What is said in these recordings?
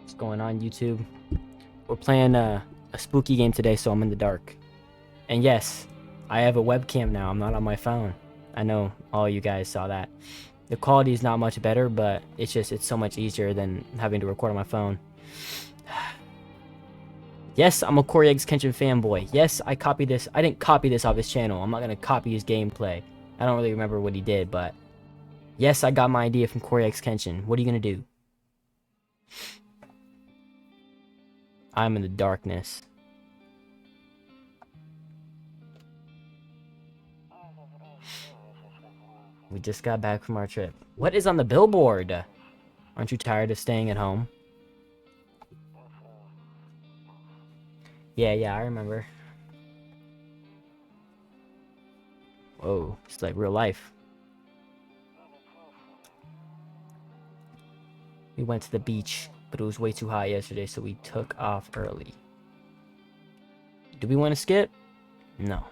What's going on, YouTube? We're playing a spooky game today, so I'm in the dark. And yes, I have a webcam now. I'm not on my phone. I know all you guys saw that. The quality is not much better, but it's so much easier than having to record on my phone. Yes, I'm a Corey X Kenshin fanboy. Yes, I copied this. I didn't copy this off his channel. I'm not going to copy his gameplay. I don't really remember what he did, but yes, I got my idea from Corey X Kenshin. What are you going to do? I'm in the darkness. We just got back from our trip. What is on the billboard? Aren't you tired of staying at home? Yeah, I remember. Whoa, it's like real life. We went to the beach, but it was way too hot yesterday, so we took off early. Do we want to skip? No.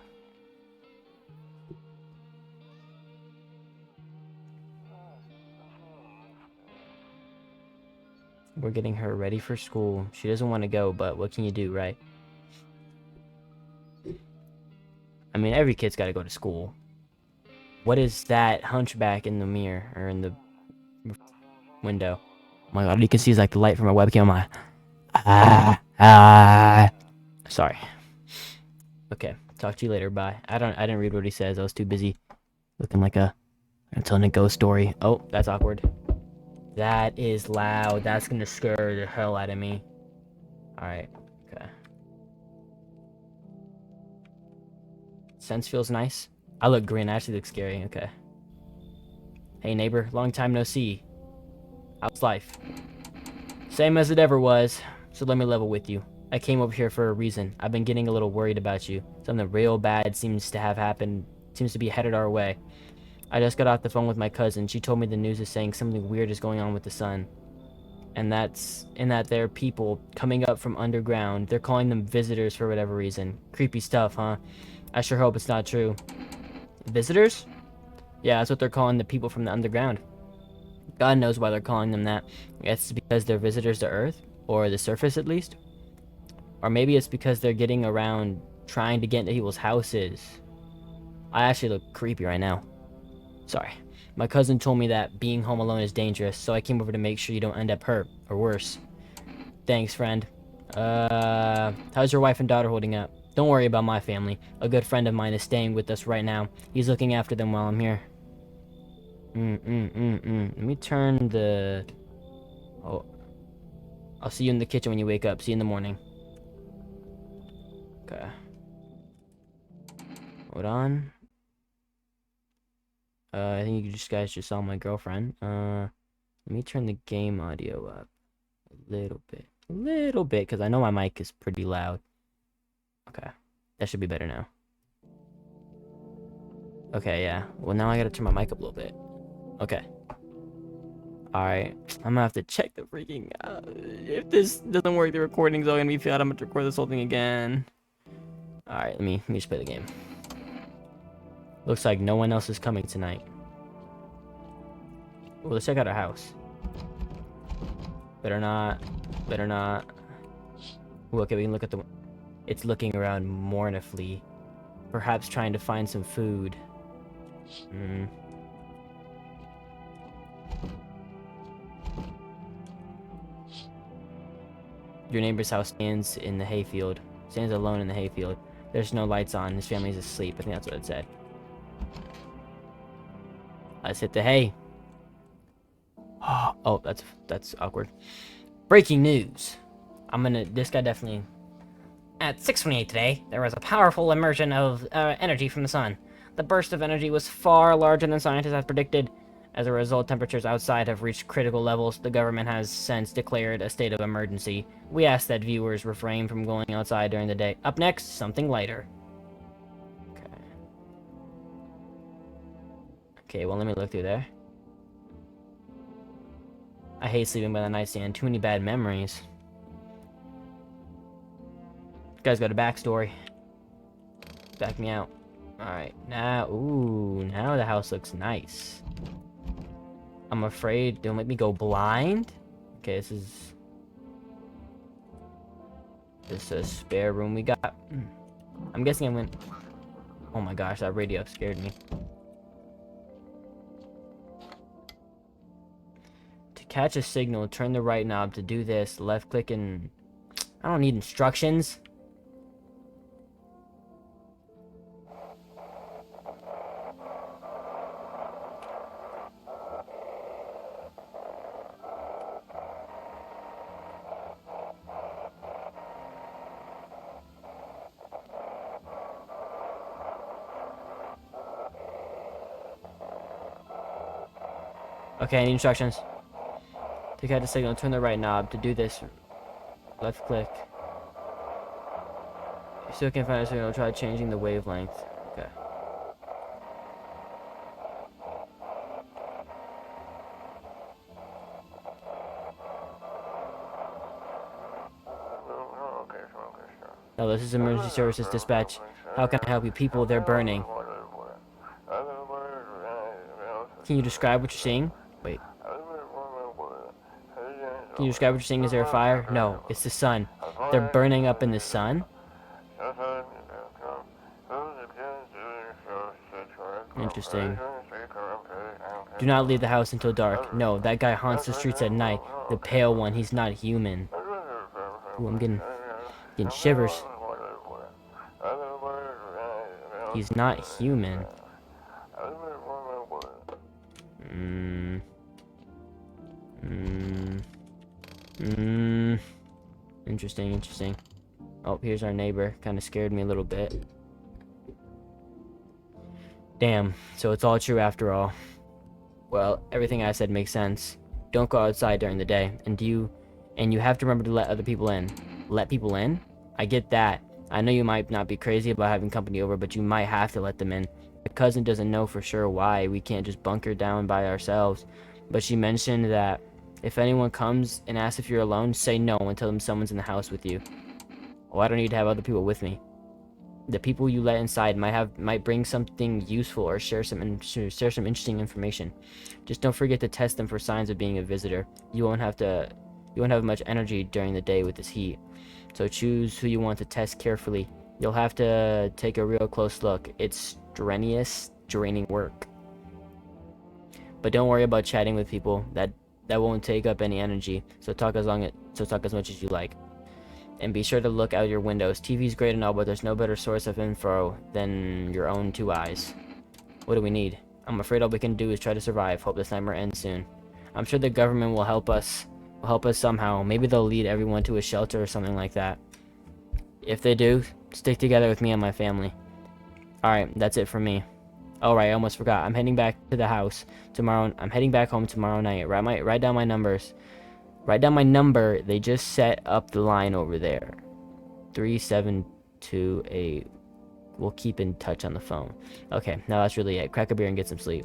We're getting her ready for school. She doesn't want to go, but what can you do, right? I mean, every kid's got to go to school. What is that hunchback in the mirror, or in the window? Oh my god, all you can see is like the light from a webcam. Sorry. Okay, talk to you later, bye. I didn't read what he says. I was too busy looking like I'm telling a ghost story. Oh, that's awkward. That is loud. That's gonna scare the hell out of me. Alright, okay. Sense feels nice. I look green, I actually look scary, okay. Hey neighbor, long time no see. How's life? Same as it ever was, so let me level with you. I came over here for a reason. I've been getting a little worried about you. Something real bad seems to have happened, seems to be headed our way. I just got off the phone with my cousin. She told me the news is saying something weird is going on with the sun. And that's in that there are people coming up from underground. They're calling them visitors for whatever reason. Creepy stuff, huh? I sure hope it's not true. Visitors? Yeah, that's what they're calling the people from the underground. God knows why they're calling them that. I guess it's because they're visitors to Earth, or the surface at least. Or maybe it's because they're getting around trying to get into people's houses. I actually look creepy right now. Sorry. My cousin told me that being home alone is dangerous, so I came over to make sure you don't end up hurt, or worse. Thanks, friend. How's your wife and daughter holding up? Don't worry about my family. A good friend of mine is staying with us right now. He's looking after them while I'm here. Let me turn the... Oh. I'll see you in the kitchen when you wake up. See you in the morning. Okay. Hold on. I think you guys just saw my girlfriend. Let me turn the game audio up a little bit. Because I know my mic is pretty loud. Okay. That should be better now. Okay, yeah. Well, now I gotta turn my mic up a little bit. Okay. Alright. I'm gonna have to check the freaking... if this doesn't work, the recording's all gonna be failed. I'm gonna record this whole thing again. Alright, let me just play the game. Looks like no one else is coming tonight. Well, let's check out our house. Better not. Ooh, okay, we can look at the... It's looking around mournfully. Perhaps trying to find some food. Your neighbor's house stands in the hayfield. Stands alone in the hayfield. There's no lights on. His family's asleep. I think that's what it said. Let's hit the hay. Oh, that's awkward. Breaking news. This guy definitely... At 6:28 today, there was a powerful emersion of energy from the sun. The burst of energy was far larger than scientists had predicted. As a result, temperatures outside have reached critical levels. The government has since declared a state of emergency. We ask that viewers refrain from going outside during the day. Up next, something lighter. Okay, well, let me look through there. I hate sleeping by the nightstand. Too many bad memories. Guy's got a backstory. Back me out. Alright, now... Ooh, now the house looks nice. I'm afraid... Don't make me go blind? Okay, this is... This is a spare room we got. I'm guessing I'm gonna... Oh my gosh, that radio scared me. To catch a signal, turn the right knob. To do this, left click and... I don't need instructions. Okay, I need instructions. To catch a signal, turn the right knob. To do this, left click. If you still can't find a signal, try changing the wavelength. Okay. No, this is emergency services dispatch. How can I help you? People, they're burning. Can you describe what you're seeing? Wait. Can you describe what you're seeing? Is there a fire? No, it's the sun. They're burning up in the sun? Interesting. Do not leave the house until dark. No, that guy haunts the streets at night. The pale one, he's not human. Ooh, I'm getting shivers. He's not human. Interesting. Oh, here's our neighbor. Kind of scared me a little bit. Damn, so it's all true after all. Well, everything I said makes sense. Don't go outside during the day, and you have to remember to let other people in. Let people in? I get that. I know you might not be crazy about having company over, but you might have to let them in. My cousin doesn't know for sure why. We can't just bunker down by ourselves. But she mentioned that if anyone comes and asks if you're alone, say no and tell them someone's in the house with you. Oh, I don't need to have other people with me. The people you let inside might bring something useful or share some interesting information. Just don't forget to test them for signs of being a visitor. You won't have much energy during the day with this heat. So choose who you want to test carefully. You'll have to take a real close look. It's strenuous, draining work. But don't worry about chatting with people. That won't take up any energy. So talk as much as you like. And be sure to look out your windows. TV's great and all, but there's no better source of info than your own two eyes. What do we need? I'm afraid all we can do is try to survive. Hope this nightmare ends soon. I'm sure the government will help us. Somehow. Maybe they'll lead everyone to a shelter or something like that. If they do, stick together with me and my family. Alright, that's it for me. Alright, I almost forgot. I'm heading back to the house tomorrow. I'm heading back home tomorrow night. Write down my numbers. Write down my number. They just set up the line over there. 3728. We'll keep in touch on the phone. Okay, now that's really it. Crack a beer and get some sleep.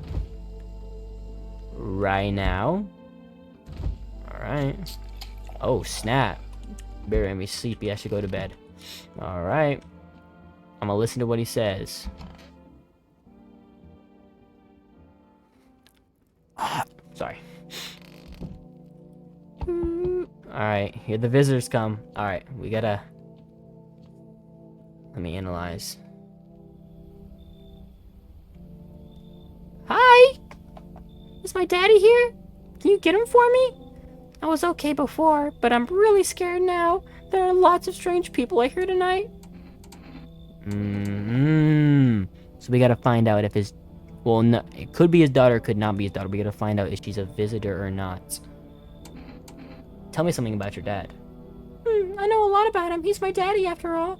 Right now. Alright. Oh, snap. Bear made me sleepy. I should go to bed. Alright. I'm gonna listen to what he says. Sorry. Alright, here the visitors come. Alright, we gotta... Let me analyze. Hi! Is my daddy here? Can you get him for me? I was okay before, but I'm really scared now. There are lots of strange people I hear tonight. So we gotta find out if his... Well, no, it could be his daughter, could not be his daughter. We gotta find out if she's a visitor or not. Tell me something about your dad. I know a lot about him. He's my daddy, after all.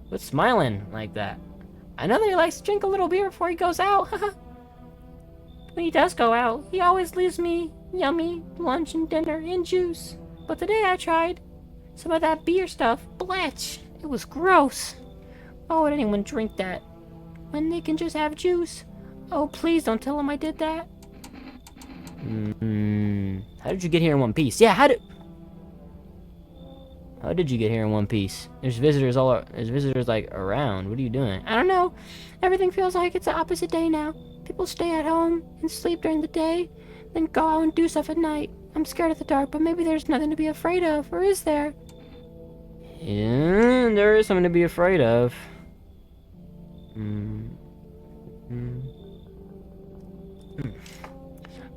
What's smiling like that? I know that he likes to drink a little beer before he goes out. When he does go out, he always leaves me yummy lunch and dinner and juice. But today I tried some of that beer stuff. Bletch. It was gross. Why would anyone drink that when they can just have juice? Oh, please don't tell him I did that. How did you get here in one piece? Yeah, how did you get here in one piece? There's visitors like around. What are you doing? I don't know. Everything feels like it's the opposite day now. People stay at home and sleep during the day, then go out and do stuff at night. I'm scared of the dark, but maybe there's nothing to be afraid of, or is there? Yeah, there is something to be afraid of.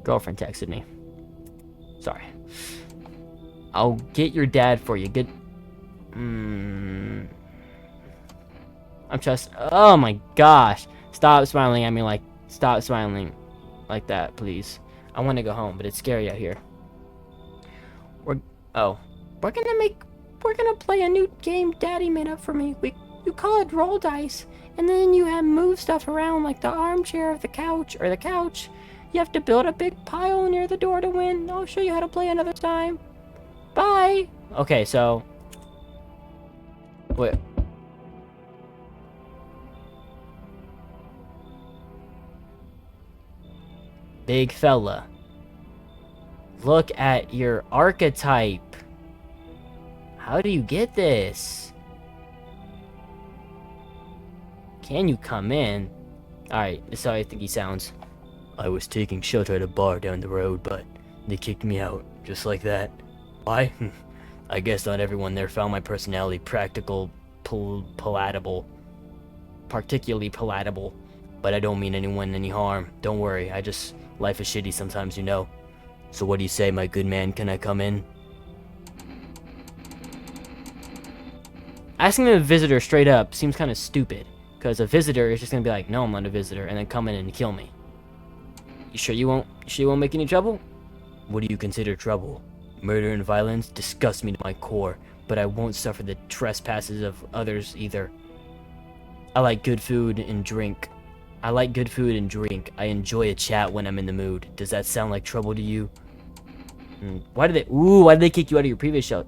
Girlfriend texted me. Sorry. I'll get your dad for you. Good. I'm just. Oh my gosh. Stop smiling at me like. Stop smiling like that, please. I want to go home, but it's scary out here. Oh. We're gonna play a new game Daddy made up for me. You call it roll dice, and then you have move stuff around like the armchair of the couch, or the couch. You have to build a big pile near the door to win. I'll show you how to play another time. Bye! Okay, so... Wait. Big fella. Look at your archetype. How do you get this? Can you come in? Alright, this is how I think he sounds. I was taking shelter at a bar down the road, but they kicked me out, just like that. Why? I guess not everyone there found my personality palatable. Particularly palatable. But I don't mean anyone any harm. Don't worry, life is shitty sometimes, you know. So what do you say, my good man? Can I come in? Asking a visitor straight up seems kind of stupid. Because a visitor is just gonna be like, no, I'm not a visitor, and then come in and kill me. You sure you won't make any trouble? What do you consider trouble? Murder and violence disgust me to my core, but I won't suffer the trespasses of others either. I like good food and drink. I enjoy a chat when I'm in the mood. Does that sound like trouble to you? Why did they kick you out of your previous show?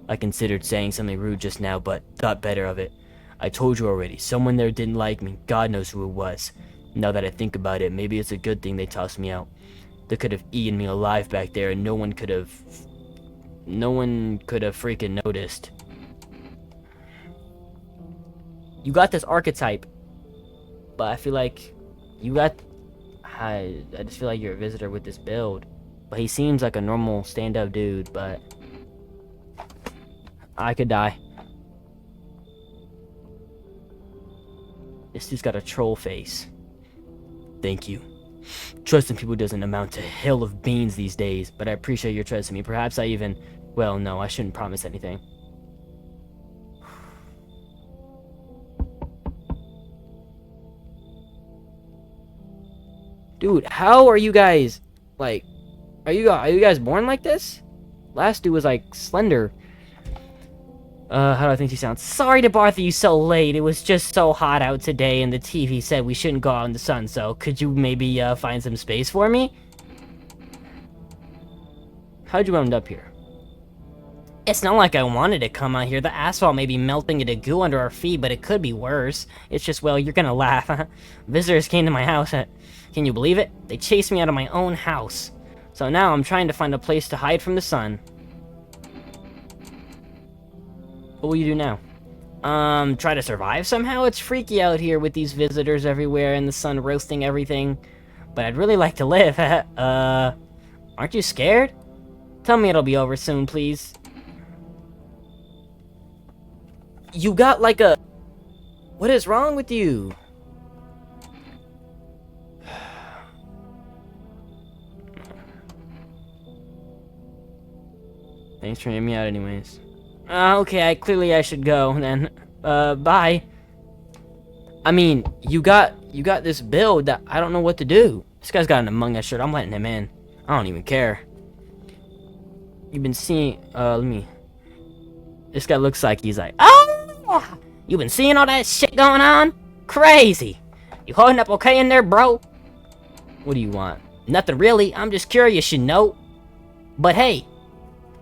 I considered saying something rude just now, but thought better of it. I told you already, someone there didn't like me. God knows who it was. Now that I think about it, maybe it's a good thing they tossed me out. They could have eaten me alive back there, and no one could have freaking noticed. You got this archetype, but I feel like I just feel like you're a visitor with this build. But he seems like a normal stand-up dude, but I could die. This dude's got a troll face. Thank you. Trusting people doesn't amount to a hill of beans these days, but I appreciate your trust in me. Perhaps I even... Well, no, I shouldn't promise anything. Dude, how are you guys... Like... Are you guys born like this? Last dude was like slender. How do I think she sounds? Sorry to bother you so late. It was just so hot out today and the TV said we shouldn't go out in the sun, so could you maybe find some space for me? How'd you end up here? It's not like I wanted to come out here. The asphalt may be melting into goo under our feet, but it could be worse. It's just, well, you're gonna laugh. Visitors came to my house. Can you believe it? They chased me out of my own house. So now I'm trying to find a place to hide from the sun. What will you do now? Try to survive somehow? It's freaky out here with these visitors everywhere and the sun roasting everything. But I'd really like to live. Aren't you scared? Tell me it'll be over soon, please. You got like a... What is wrong with you? Thanks for hearing me out anyways. Okay, clearly I should go then. Bye. I mean, you got this build that I don't know what to do. This guy's got an Among Us shirt. I'm letting him in. I don't even care. You've been seeing, this guy looks like he's like, oh! You been seeing all that shit going on? Crazy. You holding up okay in there, bro? What do you want? Nothing really. I'm just curious, you know. But hey,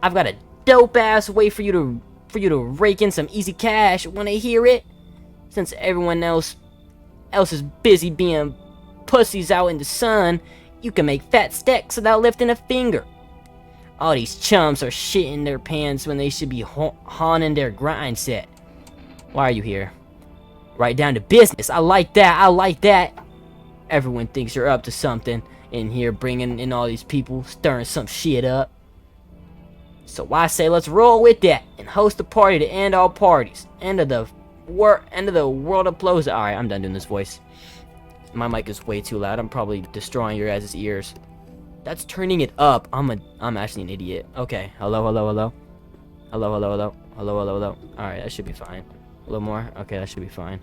I've got a dope-ass way for you to rake in some easy cash. Wanna hear it? Since everyone else is busy being pussies out in the sun, you can make fat stacks without lifting a finger. All these chumps are shitting their pants when they should be honing their grind set. Why are you here? Right down to business. I like that. Everyone thinks you're up to something in here, bringing in all these people, stirring some shit up. So I say let's roll with that and host a party to end all parties. End of the world applause. Alright, I'm done doing this voice. My mic is way too loud. I'm probably destroying your guys' ears. That's turning it up. I'm actually an idiot. Okay. Hello. Hello. Alright, that should be fine. A little more. Okay, that should be fine.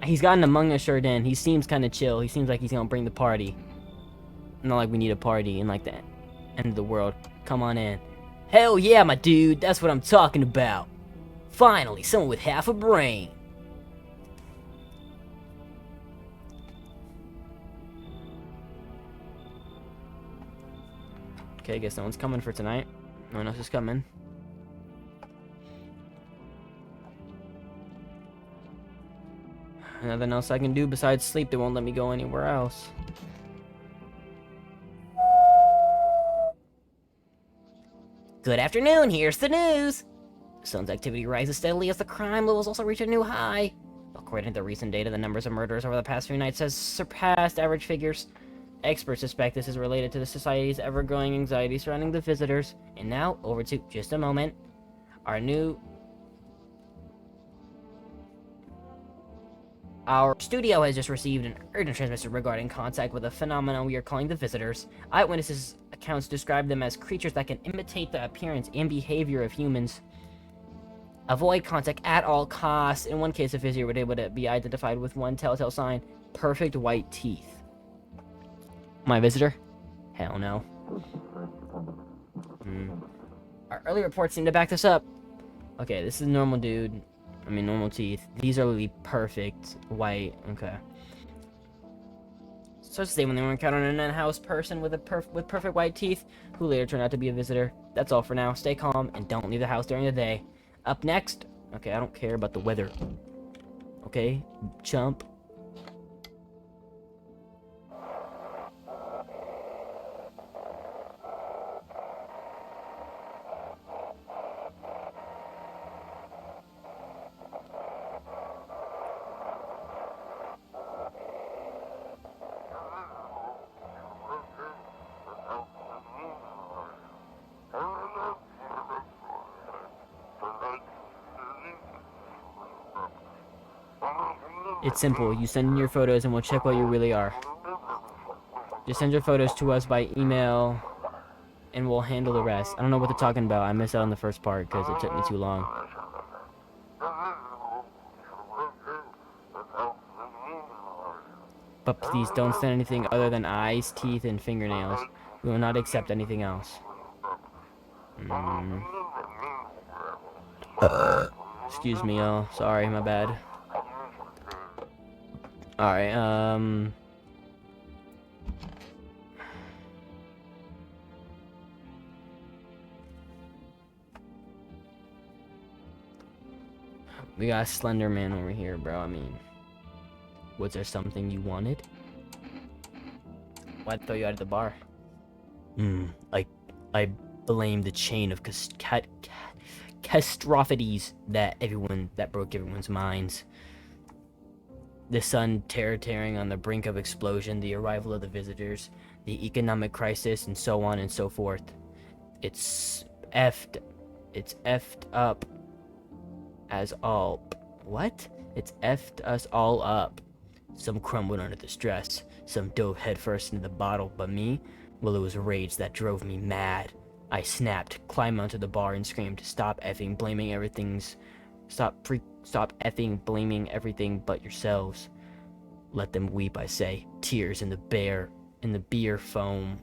He's got an Among Us shirt in. He seems kind of chill. He seems like he's gonna bring the party. Not like we need a party in like the end of the world. Come on in. Hell yeah, my dude. That's what I'm talking about. Finally, someone with half a brain. Okay, I guess no one's coming for tonight. No one else is coming. Nothing else I can do besides sleep. They won't let me go anywhere else. Good afternoon, here's the news! The sun's activity rises steadily as the crime levels also reach a new high. According to the recent data, the numbers of murders over the past few nights has surpassed average figures. Experts suspect this is related to the society's ever-growing anxiety surrounding the visitors. And now, over to just a moment. Our studio has just received an urgent transmission regarding contact with a phenomenon we are calling the visitors. Eyewitnesses' accounts describe them as creatures that can imitate the appearance and behavior of humans. Avoid contact at all costs. In one case, a visitor was able to be identified with one telltale sign: perfect white teeth. My visitor? Hell no. Our early reports seem to back this up. Okay, this is a normal dude. I mean, normal teeth. These are really perfect white. Okay. So to say, when they were encountered an in-house person with perfect white teeth, who later turned out to be a visitor. That's all for now. Stay calm and don't leave the house during the day. Up next. Okay, I don't care about the weather. Okay, chump. It's simple. You send in your photos and we'll check what you really are. Just send your photos to us by email and we'll handle the rest. I don't know what they're talking about. I missed out on the first part because it took me too long. But please don't send anything other than eyes, teeth, and fingernails. We will not accept anything else. Excuse me, y'all. Sorry, my bad. Alright, we got Slender Man over here, bro. I mean, was there something you wanted? Why'd throw you out of the bar? I blame the chain of catastrophities that broke everyone's minds. The sun tearing on the brink of explosion, the arrival of the visitors, the economic crisis, and so on and so forth. It's effed up as all. What? It's effed us all up. Some crumbled under the stress, some dove headfirst into the bottle, but me? Well, it was rage that drove me mad. I snapped, climbed onto the bar and screamed, stop effing blaming everything but yourselves. Let them weep, I say. Tears in the beer foam.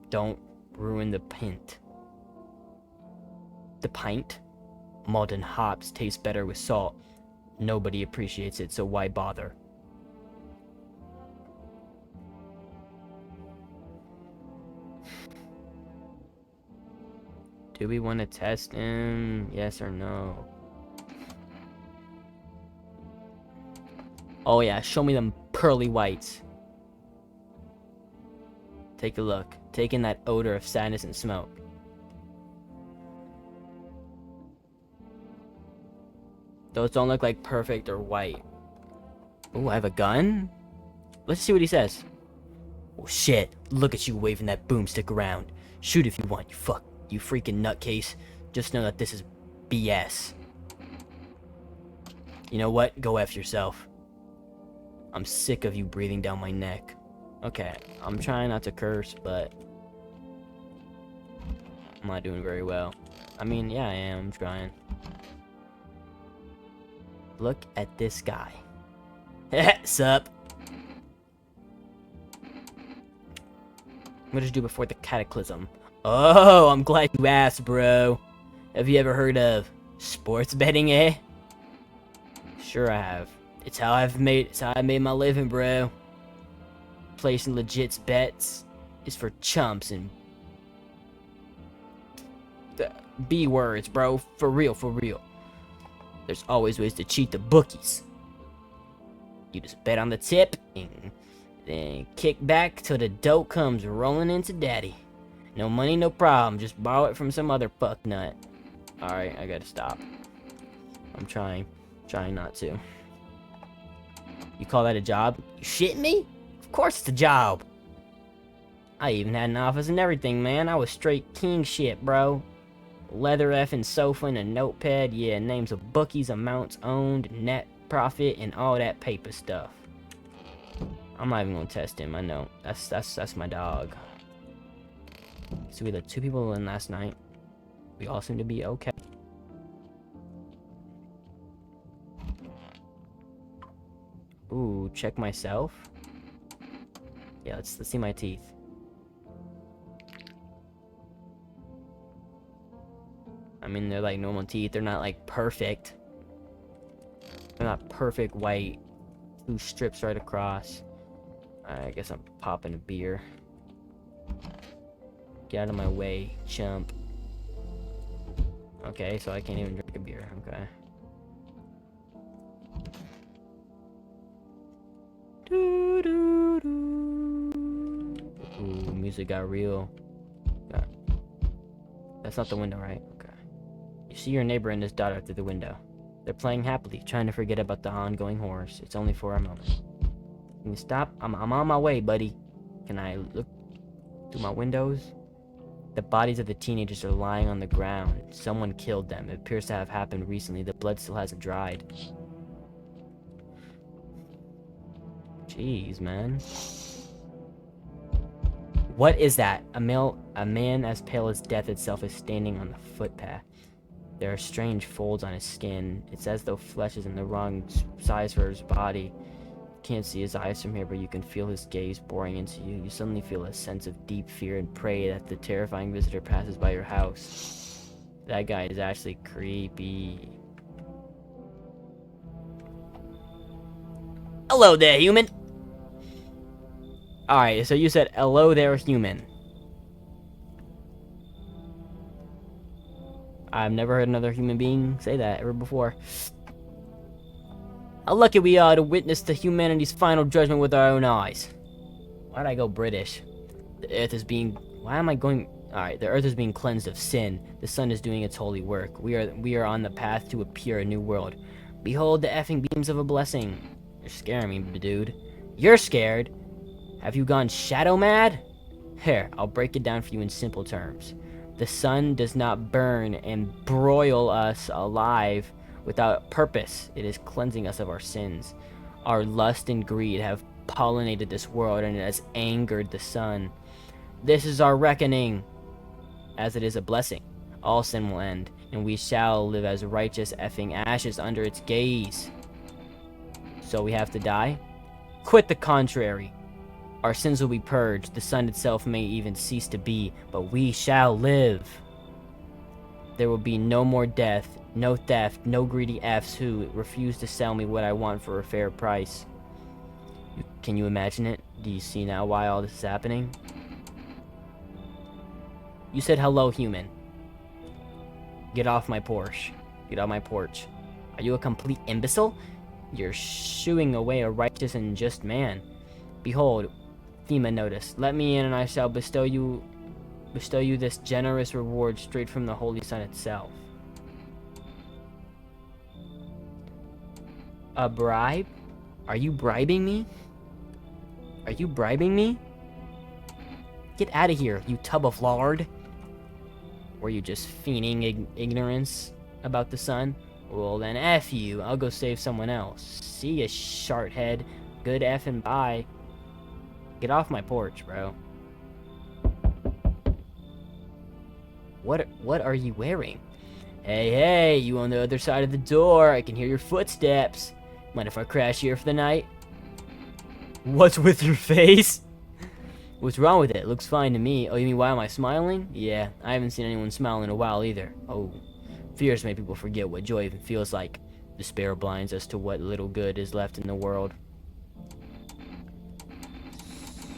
Don't ruin the pint. The pint? Malt and hops taste better with salt. Nobody appreciates it, so why bother? Do we want to test him? Yes or no? Oh yeah, show me them pearly whites. Take a look. Take in that odor of sadness and smoke. Those don't look like perfect or white. Oh, I have a gun? Let's see what he says. Oh shit, look at you waving that boomstick around. Shoot if you want, you freaking nutcase. Just know that this is BS. You know what? Go F yourself. I'm sick of you breathing down my neck. Okay, I'm trying not to curse, but I'm not doing very well. I mean, yeah, I am. I'm trying. Look at this guy. Sup? What did you do before the cataclysm? Oh, I'm glad you asked, bro. Have you ever heard of sports betting, eh? Sure I have. It's how I made my living, bro. Placing legit bets is for chumps and B words, bro. For real, for real. There's always ways to cheat the bookies. You just bet on the tip and then kick back till the dough comes rolling into daddy. No money, no problem. Just borrow it from some other fucknut. Alright, I gotta stop. I'm trying not to. You call that a job? You shitting me? Of course it's a job. I even had an office and everything, man. I was straight king shit, bro. Leather effing sofa and a notepad. Yeah, names of bookies, amounts owned, net profit, and all that paper stuff. I'm not even gonna test him. I know. That's my dog. So we let 2 people in last night. We all seem to be okay. Ooh, check myself. Yeah, let's see my teeth. I mean, they're like normal teeth. They're not like perfect. They're not perfect white. 2 strips right across. I guess I'm popping a beer. Get out of my way, chump. Okay, so I can't even drink a beer. Okay. Ooh, music got real. That's not the window, right? Okay. You see your neighbor and his daughter through the window. They're playing happily, trying to forget about the ongoing horrors. It's only for a moment. Can you stop? I'm on my way, buddy. Can I look through my windows? The bodies of the teenagers are lying on the ground. Someone killed them. It appears to have happened recently. The blood still hasn't dried. Jeez, man. What is that? A man as pale as death itself is standing on the footpath. There are strange folds on his skin. It's as though flesh is in the wrong size for his body. You can't see his eyes from here, but you can feel his gaze boring into you. You suddenly feel a sense of deep fear and pray that the terrifying visitor passes by your house. That guy is actually creepy. Hello there, human! Alright, so you said, hello there, human. I've never heard another human being say that ever before. How lucky we are to witness the humanity's final judgment with our own eyes. Why'd I go British? The earth is being... Why am I going... Alright, the earth is being cleansed of sin. The sun is doing its holy work. We are on the path to a pure new world. Behold the effing beams of a blessing. You're scaring me, dude. You're scared? Have you gone shadow mad? Here, I'll break it down for you in simple terms. The sun does not burn and broil us alive without purpose. It is cleansing us of our sins. Our lust and greed have pollinated this world, and it has angered the sun. This is our reckoning, as it is a blessing. All sin will end, and we shall live as righteous effing ashes under its gaze. So we have to die? Quite the contrary. Our sins will be purged, the sun itself may even cease to be, but we shall live. There will be no more death, no theft, no greedy Fs who refuse to sell me what I want for a fair price. Can you imagine it? Do you see now why all this is happening? You said hello, human. Get off my Porsche. Get off my porch. Are you a complete imbecile? You're shooing away a righteous and just man. Behold, FEMA notice. Let me in and I shall bestow you this generous reward straight from the Holy Sun itself. A bribe? Are you bribing me? Are you bribing me? Get out of here, you tub of lard. Were you just feigning ignorance about the sun? Well then, F you. I'll go save someone else. See ya, sharthead. Good effing bye. Get off my porch, bro. What are you wearing? Hey, you on the other side of the door. I can hear your footsteps. Mind if I crash here for the night? What's with your face? What's wrong with it? Looks fine to me. Oh, you mean why am I smiling? Yeah, I haven't seen anyone smile in a while either. Oh, fears make people forget what joy even feels like. Despair blinds us to what little good is left in the world.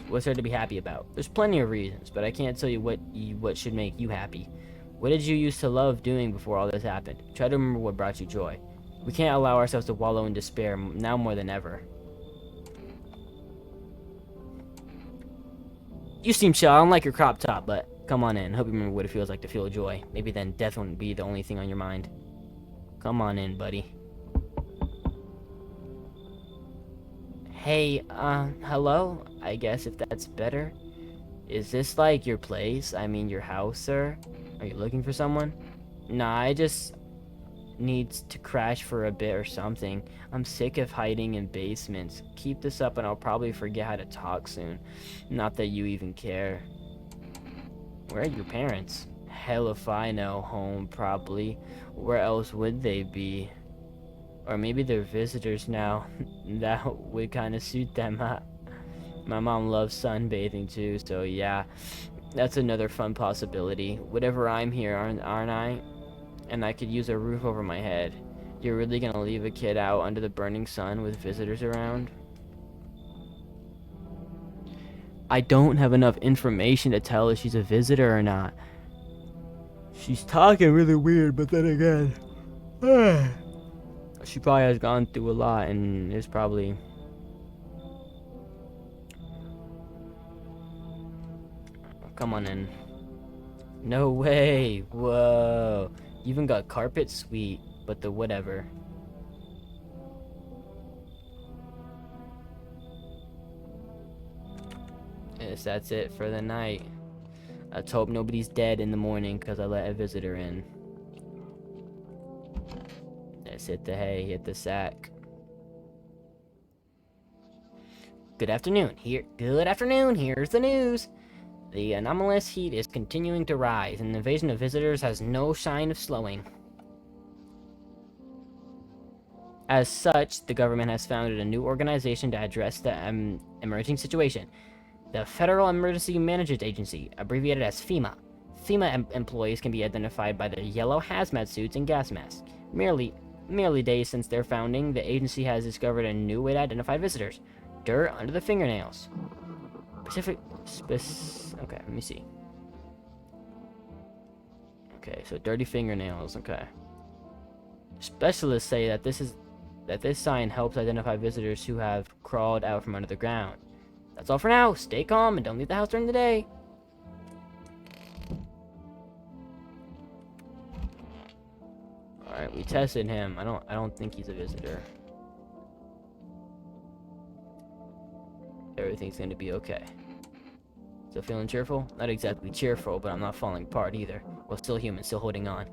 What's there to be happy about? There's plenty of reasons, but I can't tell you what should make you happy. What did you used to love doing before all this happened? Try to remember what brought you joy. We can't allow ourselves to wallow in despair now more than ever. You seem chill. I don't like your crop top, but come on in. Hope you remember what it feels like to feel joy. Maybe then death wouldn't be the only thing on your mind. Come on in, buddy. Hey, hello? I guess if that's better. Is this like your place? I mean your house, sir? Are you looking for someone? Nah, I just need to crash for a bit or something. I'm sick of hiding in basements. Keep this up and I'll probably forget how to talk soon. Not that you even care. Where are your parents? Hell if I know. Home, probably. Where else would they be? Or maybe they're visitors now. That would kind of suit them, huh? My mom loves sunbathing too, so yeah. That's another fun possibility. Whatever, I'm here, aren't I? And I could use a roof over my head. You're really gonna leave a kid out under the burning sun with visitors around? I don't have enough information to tell if she's a visitor or not. She's talking really weird, but then again, she probably has gone through a lot and is probably... Come on in. No way. Whoa. You even got carpet? Sweet. But the whatever. Yes, that's it for the night. Let's hope nobody's dead in the morning because I let a visitor in. Let's hit the hay, hit the sack. Good afternoon. Good afternoon. Here's the news. The anomalous heat is continuing to rise, and the invasion of visitors has no sign of slowing. As such, the government has founded a new organization to address the emerging situation. The Federal Emergency Management Agency, abbreviated as FEMA. FEMA employees can be identified by their yellow hazmat suits and gas masks. Merely days since their founding, the agency has discovered a new way to identify visitors. Dirt under the fingernails. Okay, let me see. Okay, so dirty fingernails, okay. Specialists say that this sign helps identify visitors who have crawled out from under the ground. That's all for now. Stay calm and don't leave the house during the day. Alright, we tested him. I don't think he's a visitor. Everything's gonna be okay. Still feeling cheerful? Not exactly cheerful, but I'm not falling apart either. Well, still human, still holding on.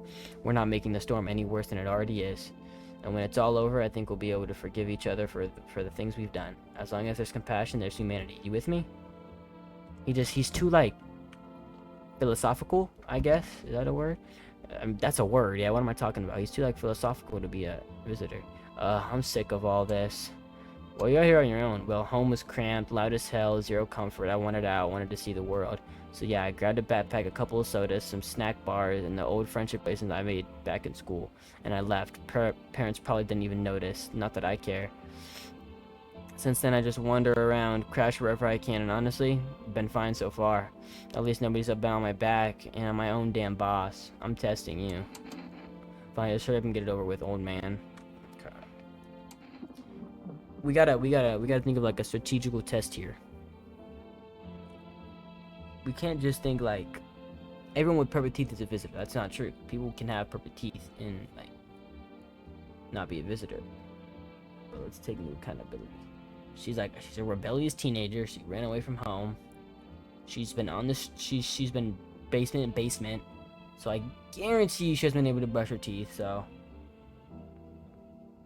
We're not making the storm any worse than it already is. And when it's all over, I think we'll be able to forgive each other for the things we've done. As long as there's compassion, there's humanity. You with me? He's too, like, philosophical, I guess. Is that a word? That's a word, yeah. What am I talking about? He's too, like, philosophical to be a visitor. I'm sick of all this. Well, you're here on your own. Well, home was cramped, loud as hell, zero comfort. I wanted out, wanted to see the world. So yeah, I grabbed a backpack, a couple of sodas, some snack bars, and the old friendship bracelets I made back in school. And I left. Parents probably didn't even notice. Not that I care. Since then, I just wander around, crash wherever I can, and honestly, been fine so far. At least nobody's up on my back, and I'm my own damn boss. I'm testing you. Fine, just hurry up and get it over with, old man. We gotta think of like a strategical test here. We can't just think like everyone with perfect teeth is a visitor. That's not true. People can have perfect teeth and like not be a visitor. But let's take new kind of ability. She's a rebellious teenager. She ran away from home. She's been on this. She's been basement. So I guarantee you she hasn't been able to brush her teeth. So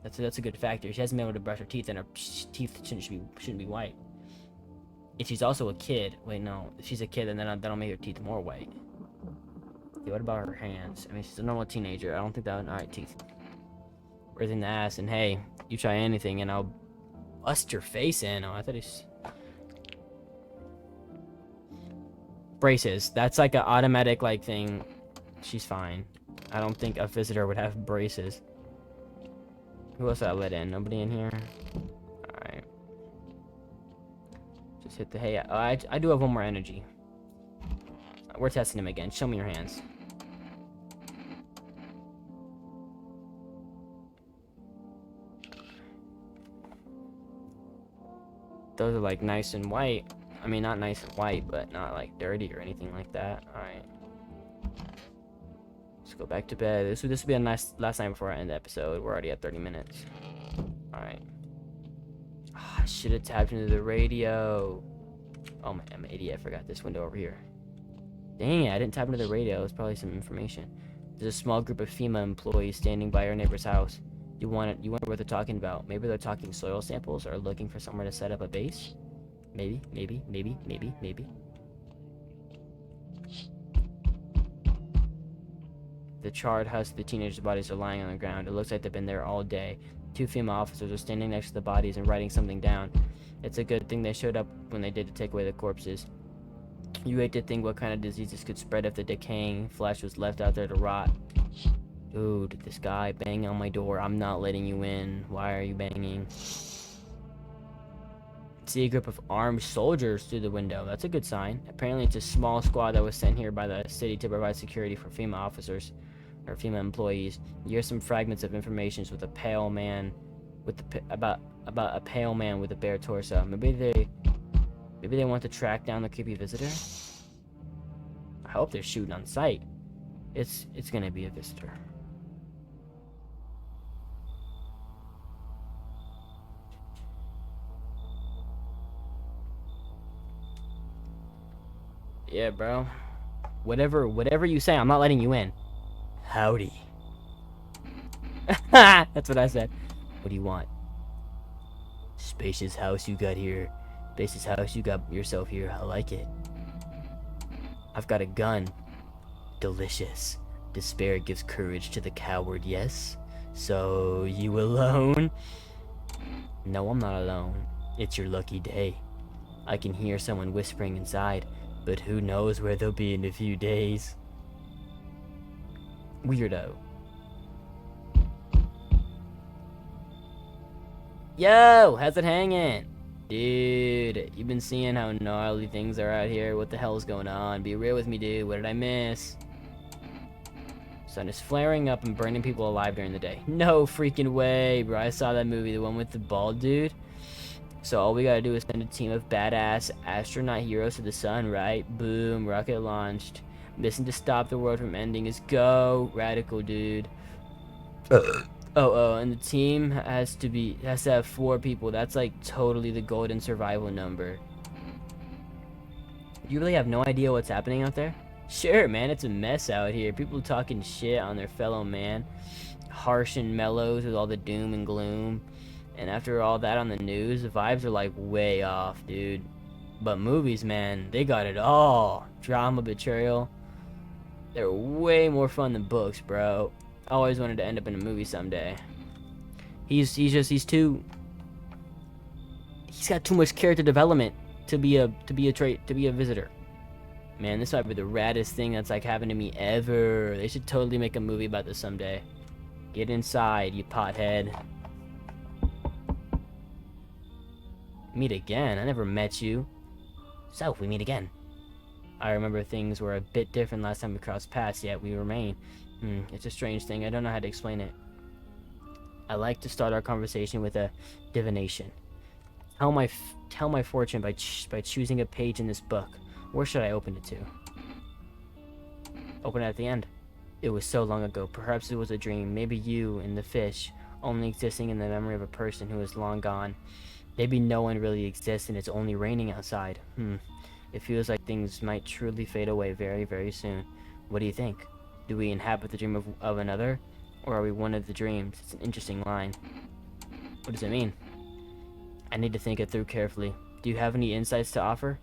that's a good factor. She hasn't been able to brush her teeth, and her teeth shouldn't be white. If she's also a kid, wait, no, if she's a kid, then that'll make her teeth more white. Yeah, what about her hands? I mean, she's a normal teenager. I don't think that would. Alright, teeth. Right in the ass, and hey, you try anything, and I'll bust your face in. Oh, I thought he's. Braces. That's like an automatic, like, thing. She's fine. I don't think a visitor would have braces. Who else did I let in? Nobody in here? Alright. Just hit the hey. I do have one more energy. We're testing him again. Show me your hands. Those are like nice and white. I mean, not nice and white, but not like dirty or anything like that. Alright. Let's go back to bed. This will be a nice last night before I end the episode. We're already at 30 minutes. Alright. Oh, I should have tapped into the radio. Oh man, I'm an idiot. I forgot this window over here. Dang it, I didn't tap into the radio. It's probably some information. There's a small group of FEMA employees standing by our neighbor's house. You wonder what they're talking about. Maybe they're talking soil samples or looking for somewhere to set up a base? Maybe. The charred husks of the teenagers' bodies are lying on the ground. It looks like they've been there all day. 2 female officers are standing next to the bodies and writing something down. It's a good thing they showed up when they did to take away the corpses. You hate to think what kind of diseases could spread if the decaying flesh was left out there to rot. Dude, this guy banging on my door. I'm not letting you in. Why are you banging? See a group of armed soldiers through the window. That's a good sign. Apparently it's a small squad that was sent here by the city to provide security for FEMA officers or FEMA employees. You hear some fragments of information with a pale man with about a pale man with a bare torso. Maybe they want to track down the creepy visitor. I hope they're shooting on sight. It's gonna be a visitor. Yeah, bro. Whatever you say, I'm not letting you in. Howdy. That's what I said. What do you want? Spacious house you got here. Spacious house you got yourself here. I like it. I've got a gun. Delicious. Despair gives courage to the coward, yes? So, you alone? No, I'm not alone. It's your lucky day. I can hear someone whispering inside, but who knows where they'll be in a few days. Weirdo. Yo, how's it hanging? Dude, you've been seeing how gnarly things are out here. What the hell's going on? Be real with me, dude. What did I miss? Sun is flaring up and burning people alive during the day. No freaking way, bro. I saw that movie, the one with the bald dude. So all we gotta do is send a team of badass astronaut heroes to the sun, right? Boom, rocket launched. Mission to stop the world from ending is go. Radical, dude. And the team has to have 4 people. That's like totally the golden survival number. You really have no idea what's happening out there? Sure, man, it's a mess out here. People talking shit on their fellow man. Harsh and mellows with all the doom and gloom. And after all that on the news, the vibes are like way off, dude. But movies, man, they got it all. Drama, betrayal. They're way more fun than books, bro. I always wanted to end up in a movie someday. He's got too much character development to be a visitor. Man, this might be the raddest thing that's like happened to me ever. They should totally make a movie about this someday. Get inside, you pothead. Meet again? I never met you. So, we meet again. I remember things were a bit different last time we crossed paths, yet we remain. It's a strange thing. I don't know how to explain it. I like to start our conversation with a divination. Tell my fortune by choosing a page in this book. Where should I open it to? Open it at the end. It was so long ago. Perhaps it was a dream. Maybe you and the fish, only existing in the memory of a person who is long gone. Maybe no one really exists and it's only raining outside. It feels like things might truly fade away very, very soon. What do you think? Do we inhabit the dream of another? Or are we one of the dreams? It's an interesting line. What does it mean? I need to think it through carefully. Do you have any insights to offer?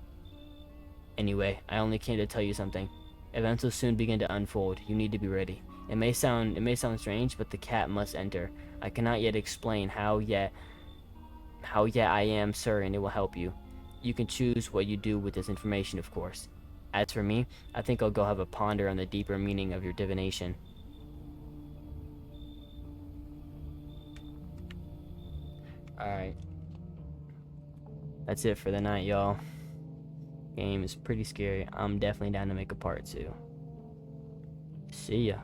Anyway, I only came to tell you something. Events will soon begin to unfold. You need to be ready. It may sound strange, but the cat must enter. I cannot yet explain how yet I am certain it will help you. You can choose what you do with this information, of course. As for me, I think I'll go have a ponder on the deeper meaning of your divination. Alright. That's it for the night, y'all. Game is pretty scary. I'm definitely down to make a part 2. See ya.